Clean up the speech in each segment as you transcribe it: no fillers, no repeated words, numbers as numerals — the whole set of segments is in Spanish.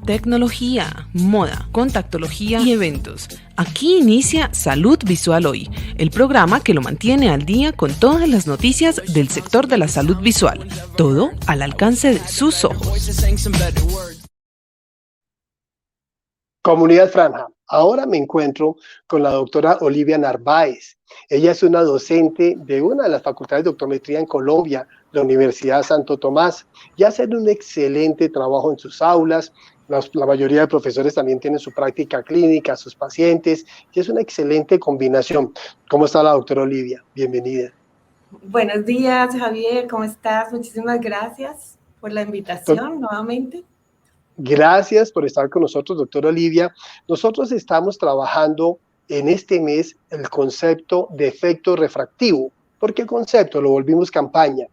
Tecnología, moda, contactología y eventos. Aquí inicia Salud Visual Hoy, el programa que lo mantiene al día con todas las noticias del sector de la salud visual. Todo al alcance de sus ojos. Comunidad Franja, ahora me encuentro con la doctora Olivia Narváez. Ella es una docente de una de las facultades de optometría en Colombia, la Universidad Santo Tomás, y hace un excelente trabajo en sus aulas. La mayoría de profesores también tienen su práctica clínica, sus pacientes, y es una excelente combinación. ¿Cómo está la doctora Olivia? Bienvenida. Buenos días, Javier, ¿cómo estás? Muchísimas gracias por la invitación nuevamente. Gracias por estar con nosotros, doctora Olivia. Nosotros estamos trabajando en este mes el concepto de efecto refractivo. ¿Por qué concepto? Lo volvimos campaña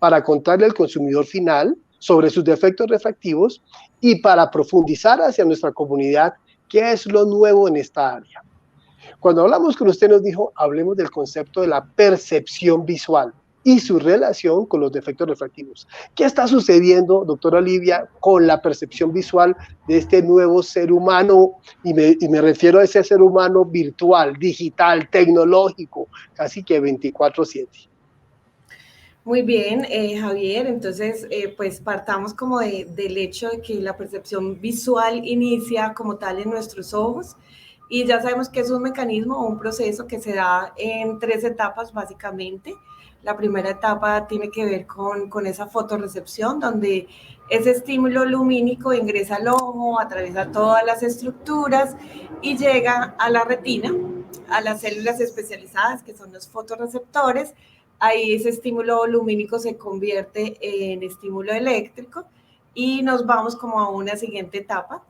para contarle al consumidor final sobre sus defectos refractivos y para profundizar hacia nuestra comunidad qué es lo nuevo en esta área. Cuando hablamos con usted nos dijo, hablemos del concepto de la percepción visual y su relación con los defectos refractivos. ¿Qué está sucediendo, doctora Olivia, con la percepción visual de este nuevo ser humano? Y me refiero a ese ser humano virtual, digital, tecnológico, casi que 24/7. Muy bien, Javier, entonces pues partamos como del hecho de que la percepción visual inicia como tal en nuestros ojos y ya sabemos que es un mecanismo o un proceso que se da en 3 etapas básicamente. La primera etapa tiene que ver con esa fotorrecepción donde ese estímulo lumínico ingresa al ojo, atraviesa todas las estructuras y llega a la retina, a las células especializadas que son los fotorreceptores. Ahí ese estímulo lumínico se convierte en estímulo eléctrico y nos vamos como a una siguiente etapa,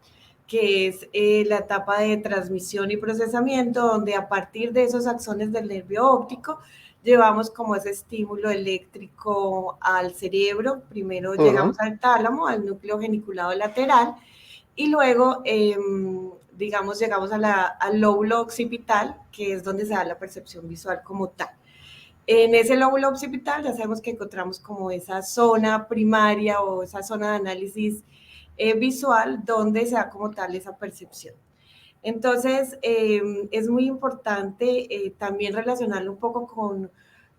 que es la etapa de transmisión y procesamiento, donde a partir de esos axones del nervio óptico llevamos como ese estímulo eléctrico al cerebro. Primero llegamos al tálamo, al núcleo geniculado lateral, y luego, digamos, llegamos al lóbulo occipital, que es donde se da la percepción visual como tal. En ese lóbulo occipital ya sabemos que encontramos como esa zona primaria o esa zona de análisis visual donde se da como tal esa percepción. Entonces, es muy importante también relacionarlo un poco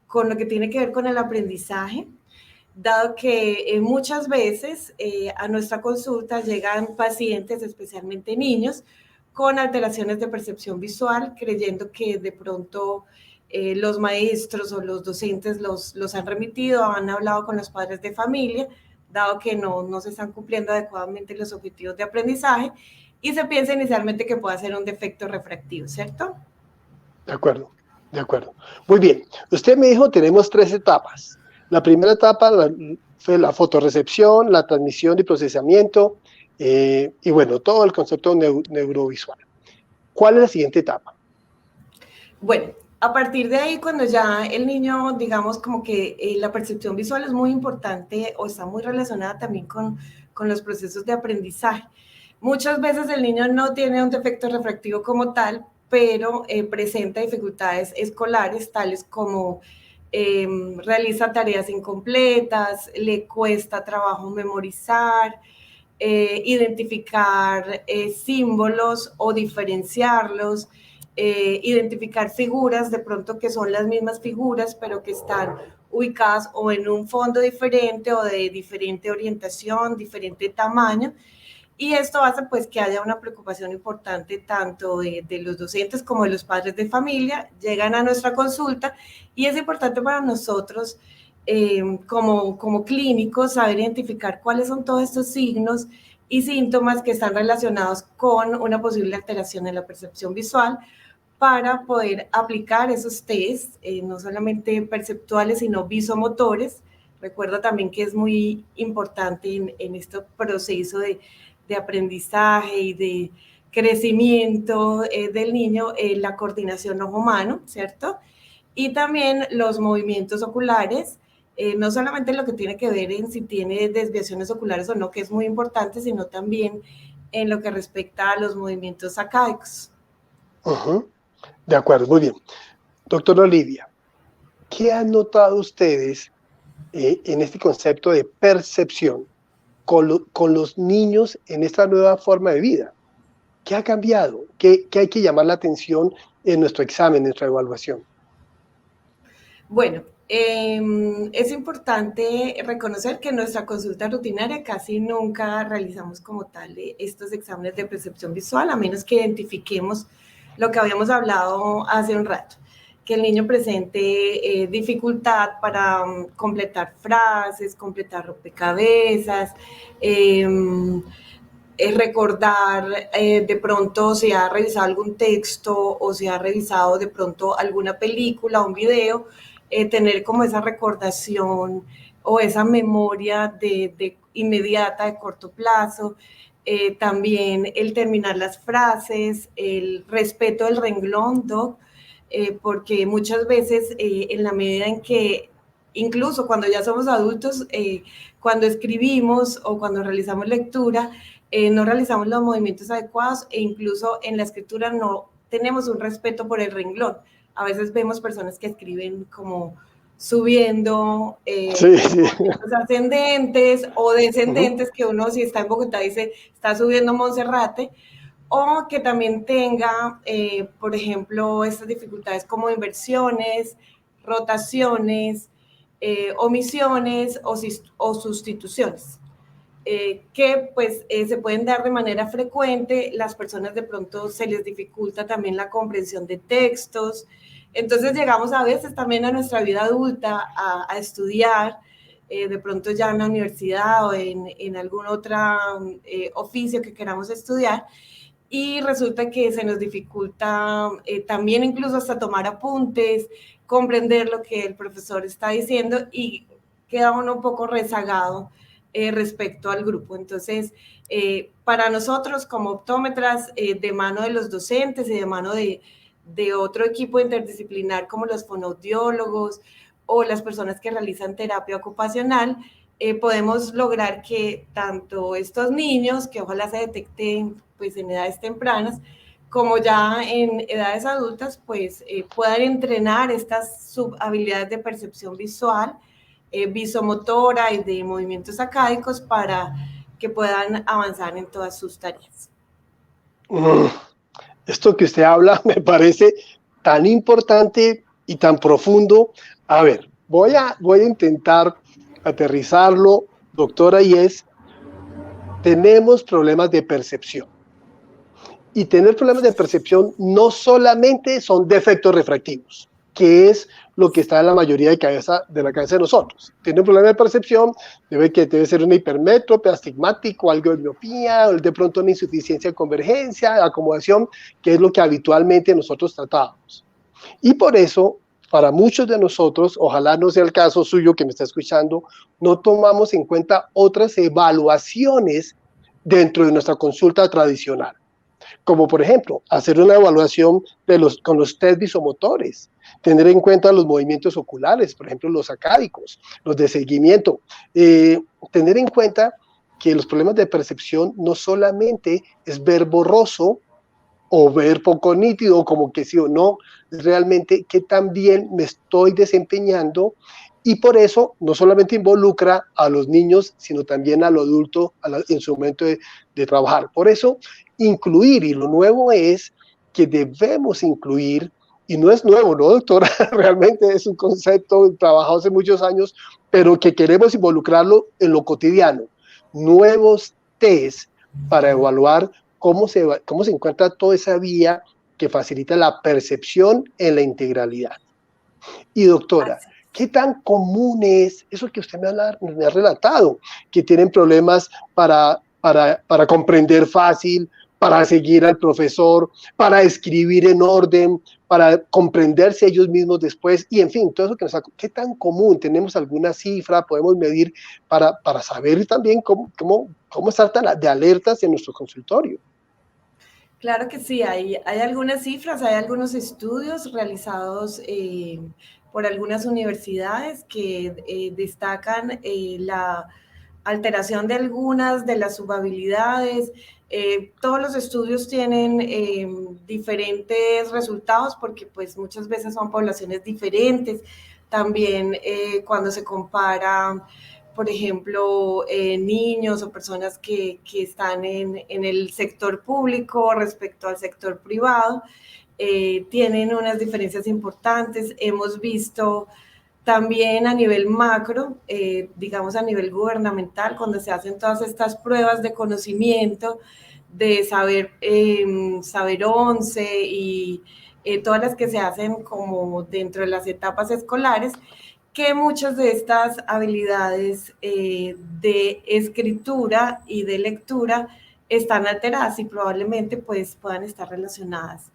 con lo que tiene que ver con el aprendizaje, dado que muchas veces a nuestra consulta llegan pacientes, especialmente niños, con alteraciones de percepción visual, creyendo que de pronto los maestros o los docentes los han remitido, han hablado con los padres de familia, dado que no se están cumpliendo adecuadamente los objetivos de aprendizaje, y se piensa inicialmente que puede ser un defecto refractivo, ¿cierto? De acuerdo, de acuerdo. Muy bien. Usted me dijo, tenemos 3 etapas. La primera etapa fue la fotorrecepción, la transmisión y procesamiento, y bueno, todo el concepto neurovisual. ¿Cuál es la siguiente etapa? Bueno, a partir de ahí, cuando ya el niño, digamos, como que la percepción visual es muy importante o está muy relacionada también con los procesos de aprendizaje. Muchas veces el niño no tiene un defecto refractivo como tal, pero presenta dificultades escolares, tales como realiza tareas incompletas, le cuesta trabajo memorizar, identificar símbolos o diferenciarlos, identificar figuras de pronto que son las mismas figuras, pero que están ubicadas o en un fondo diferente o de diferente orientación, diferente tamaño. Y esto hace pues que haya una preocupación importante tanto de los docentes como de los padres de familia. Llegan a nuestra consulta y es importante para nosotros como clínicos saber identificar cuáles son todos estos signos y síntomas que están relacionados con una posible alteración en la percepción visual para poder aplicar esos test, no solamente perceptuales, sino visomotores. Recuerda también que es muy importante en este proceso de aprendizaje y de crecimiento del niño, la coordinación ojo-mano, ¿cierto? Y también los movimientos oculares, no solamente lo que tiene que ver en si tiene desviaciones oculares o no, que es muy importante, sino también en lo que respecta a los movimientos acáicos. De acuerdo, muy bien. Doctora Olivia, ¿qué han notado ustedes en este concepto de percepción? con los niños en esta nueva forma de vida? ¿Qué ha cambiado? ¿Qué hay que llamar la atención en nuestro examen, en nuestra evaluación? Bueno, es importante reconocer que en nuestra consulta rutinaria casi nunca realizamos como tal estos exámenes de percepción visual, a menos que identifiquemos lo que habíamos hablado hace un rato, que el niño presente dificultad para completar frases, completar rompecabezas, recordar de pronto si ha revisado algún texto o si ha revisado de pronto alguna película, un video, tener como esa recordación o esa memoria de inmediata, de corto plazo. También el terminar las frases, el respeto del renglón, Doc, porque muchas veces en la medida en que, incluso cuando ya somos adultos, cuando escribimos o cuando realizamos lectura, no realizamos los movimientos adecuados e incluso en la escritura no tenemos un respeto por el renglón. A veces vemos personas que escriben como subiendo, Sí, sí. ascendentes o descendentes, que uno si está en Bogotá dice, está subiendo Monserrate, o que también tenga, por ejemplo, estas dificultades como inversiones, rotaciones, omisiones o sustituciones. Que pues se pueden dar de manera frecuente, las personas de pronto se les dificulta también la comprensión de textos, entonces llegamos a veces también a nuestra vida adulta a estudiar, de pronto ya en la universidad o en algún otro oficio que queramos estudiar, y resulta que se nos dificulta también incluso hasta tomar apuntes, comprender lo que el profesor está diciendo y queda uno un poco rezagado respecto al grupo. Entonces, para nosotros como optómetras, de mano de los docentes y de mano de otro equipo interdisciplinar como los fonoaudiólogos o las personas que realizan terapia ocupacional, podemos lograr que tanto estos niños, que ojalá se detecten pues, en edades tempranas, como ya en edades adultas, pues puedan entrenar estas subhabilidades de percepción visual, visomotora y de movimientos acádicos para que puedan avanzar en todas sus tareas. Esto que usted habla me parece tan importante y tan profundo. A ver, voy a intentar aterrizarlo, doctora, y tenemos problemas de percepción. Y tener problemas de percepción no solamente son defectos refractivos, que es lo que está en la mayoría de la cabeza de nosotros. Tiene un problema de percepción, debe ser una hipermétrope, astigmático, algo de miopía, de pronto una insuficiencia de convergencia, acomodación, que es lo que habitualmente nosotros tratamos. Y por eso, para muchos de nosotros, ojalá no sea el caso suyo que me está escuchando, no tomamos en cuenta otras evaluaciones dentro de nuestra consulta tradicional, como por ejemplo, hacer una evaluación con los test visomotores, tener en cuenta los movimientos oculares, por ejemplo, los acádicos, los de seguimiento, tener en cuenta que los problemas de percepción no solamente es ver borroso o ver poco nítido, como que sí o no, realmente qué tan bien me estoy desempeñando, y por eso no solamente involucra a los niños, sino también a lo adulto en su momento de trabajar. Por eso, incluir, y lo nuevo es que debemos incluir, y no es nuevo, ¿no, doctora? Realmente es un concepto trabajado hace muchos años, pero que queremos involucrarlo en lo cotidiano. Nuevos test para evaluar cómo se encuentra toda esa vía que facilita la percepción en la integralidad. Y doctora, ¿qué tan común es eso que usted me ha relatado? Que tienen problemas para comprender fácil, para seguir al profesor, para escribir en orden, para comprenderse ellos mismos después, y en fin, todo eso que ¿qué tan común? ¿Tenemos alguna cifra? ¿Podemos medir para saber también cómo estar de alertas en nuestro consultorio? Claro que sí, hay algunas cifras, hay algunos estudios realizados por algunas universidades que destacan la alteración de algunas de las subhabilidades. Todos los estudios tienen diferentes resultados porque pues muchas veces son poblaciones diferentes. También cuando se compara por ejemplo, niños o personas que están en el sector público respecto al sector privado, tienen unas diferencias importantes. Hemos visto también a nivel macro, digamos a nivel gubernamental, cuando se hacen todas estas pruebas de conocimiento, de saber 11 y todas las que se hacen como dentro de las etapas escolares, que muchas de estas habilidades de escritura y de lectura están alteradas y probablemente pues puedan estar relacionadas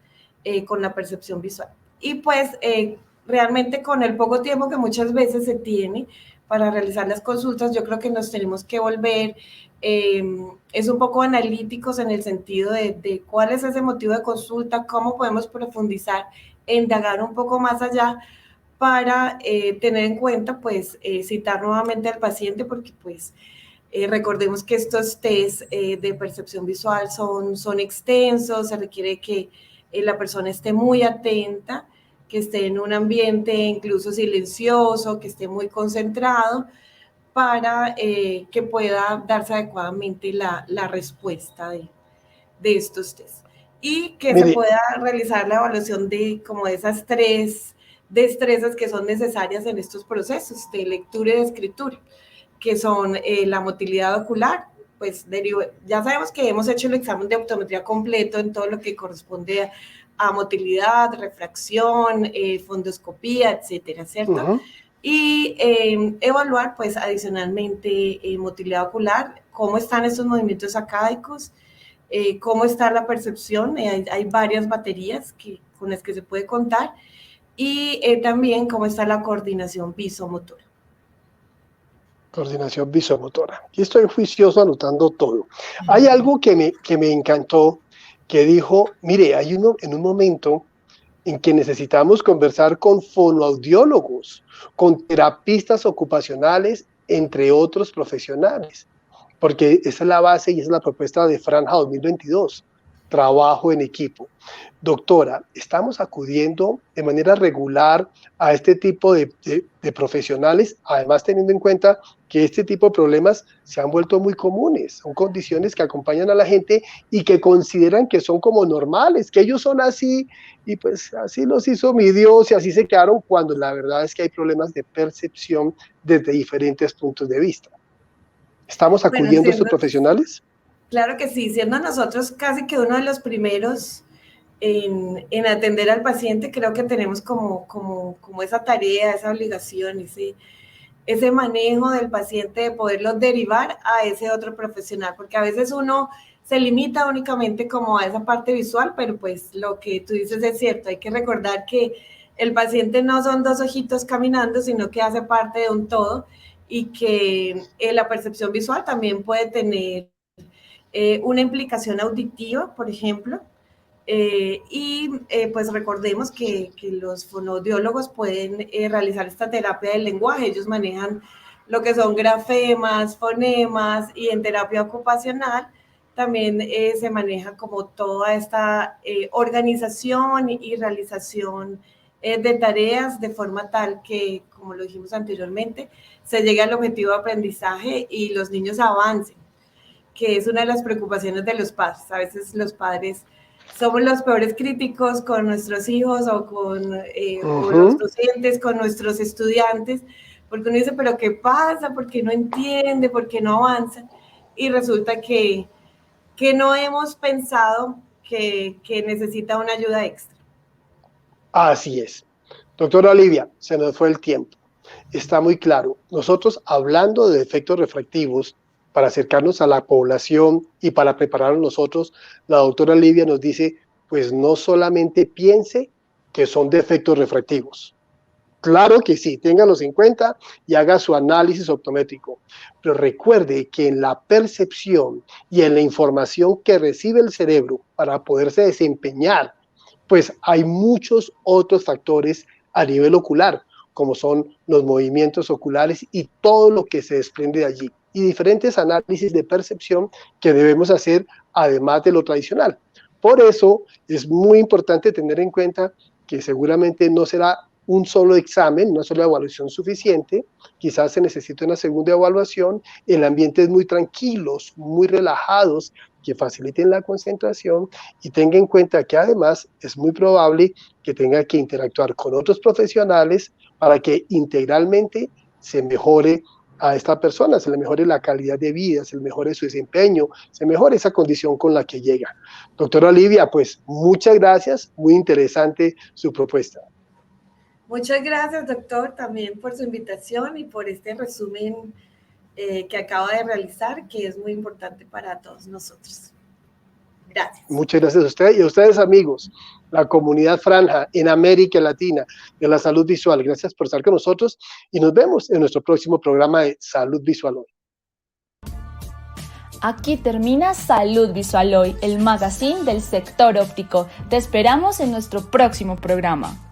con la percepción visual. Y pues realmente con el poco tiempo que muchas veces se tiene para realizar las consultas, yo creo que nos tenemos que volver es un poco analíticos en el sentido de cuál es ese motivo de consulta, cómo podemos profundizar, indagar un poco más allá para tener en cuenta, pues, citar nuevamente al paciente, porque, pues, recordemos que estos test de percepción visual son extensos, se requiere que la persona esté muy atenta, que esté en un ambiente incluso silencioso, que esté muy concentrado, para que pueda darse adecuadamente la respuesta de estos test. Y que se pueda realizar la evaluación de como de esas 3 destrezas que son necesarias en estos procesos de lectura y de escritura, que son la motilidad ocular, pues ya sabemos que hemos hecho el examen de optometría completo en todo lo que corresponde a motilidad, refracción, fondoscopía, etcétera, ¿cierto? Y evaluar, pues, adicionalmente, motilidad ocular, cómo están estos movimientos sacádicos, cómo está la percepción, hay varias baterías con las que se puede contar, y también cómo está la coordinación visomotora. Coordinación visomotora. Y estoy juicioso anotando todo. Hay algo que me encantó, que dijo, mire, hay en un momento en que necesitamos conversar con fonoaudiólogos, con terapistas ocupacionales, entre otros profesionales, porque esa es la base y esa es la propuesta de Franja 2022, trabajo en equipo. Doctora, estamos acudiendo de manera regular a este tipo de profesionales, además teniendo en cuenta que este tipo de problemas se han vuelto muy comunes, son condiciones que acompañan a la gente y que consideran que son como normales, que ellos son así y pues así los hizo mi Dios y así se quedaron, cuando la verdad es que hay problemas de percepción desde diferentes puntos de vista. ¿Estamos acudiendo a estos profesionales? Claro que sí, siendo nosotros casi que uno de los primeros en atender al paciente, creo que tenemos como esa tarea, esa obligación, ese manejo del paciente de poderlo derivar a ese otro profesional, porque a veces uno se limita únicamente como a esa parte visual, pero pues lo que tú dices es cierto, hay que recordar que el paciente no son 2 ojitos caminando, sino que hace parte de un todo, y que la percepción visual también puede tener una implicación auditiva, por ejemplo, pues recordemos que los fonoaudiólogos pueden realizar esta terapia del lenguaje. Ellos manejan lo que son grafemas, fonemas, y en terapia ocupacional también se maneja como toda esta organización y realización de tareas de forma tal que, como lo dijimos anteriormente, se llegue al objetivo de aprendizaje y los niños avancen, que es una de las preocupaciones de los padres. A veces los padres somos los peores críticos con nuestros hijos o con o los docentes, con nuestros estudiantes, porque uno dice, pero ¿qué pasa? ¿Por qué no entiende? ¿Por qué no avanza? Y resulta que no hemos pensado que necesita una ayuda extra. Así es. Doctora Olivia, se nos fue el tiempo. Está muy claro. Nosotros, hablando de defectos refractivos, para acercarnos a la población y para prepararnos nosotros, la doctora Olivia nos dice, pues no solamente piense que son defectos refractivos. Claro que sí, ténganlos en cuenta y haga su análisis optométrico. Pero recuerde que en la percepción y en la información que recibe el cerebro para poderse desempeñar, pues hay muchos otros factores a nivel ocular, como son los movimientos oculares y todo lo que se desprende de allí, y diferentes análisis de percepción que debemos hacer además de lo tradicional. Por eso es muy importante tener en cuenta que seguramente no será un solo examen, una sola evaluación suficiente, quizás se necesite una segunda evaluación. El ambiente es muy tranquilos, muy relajados, que faciliten la concentración, y tenga en cuenta que además es muy probable que tenga que interactuar con otros profesionales para que integralmente se mejore a esta persona, se le mejore la calidad de vida, se le mejore su desempeño, se mejore esa condición con la que llega. Doctora Olivia, pues muchas gracias, muy interesante su propuesta. Muchas gracias, doctor, también por su invitación y por este resumen que acaba de realizar, que es muy importante para todos nosotros. Gracias. Muchas gracias a usted y a ustedes, amigos, la comunidad Franja en América Latina de la salud visual. Gracias por estar con nosotros y nos vemos en nuestro próximo programa de Salud Visual Hoy. Aquí termina Salud Visual Hoy, el magazine del sector óptico. Te esperamos en nuestro próximo programa.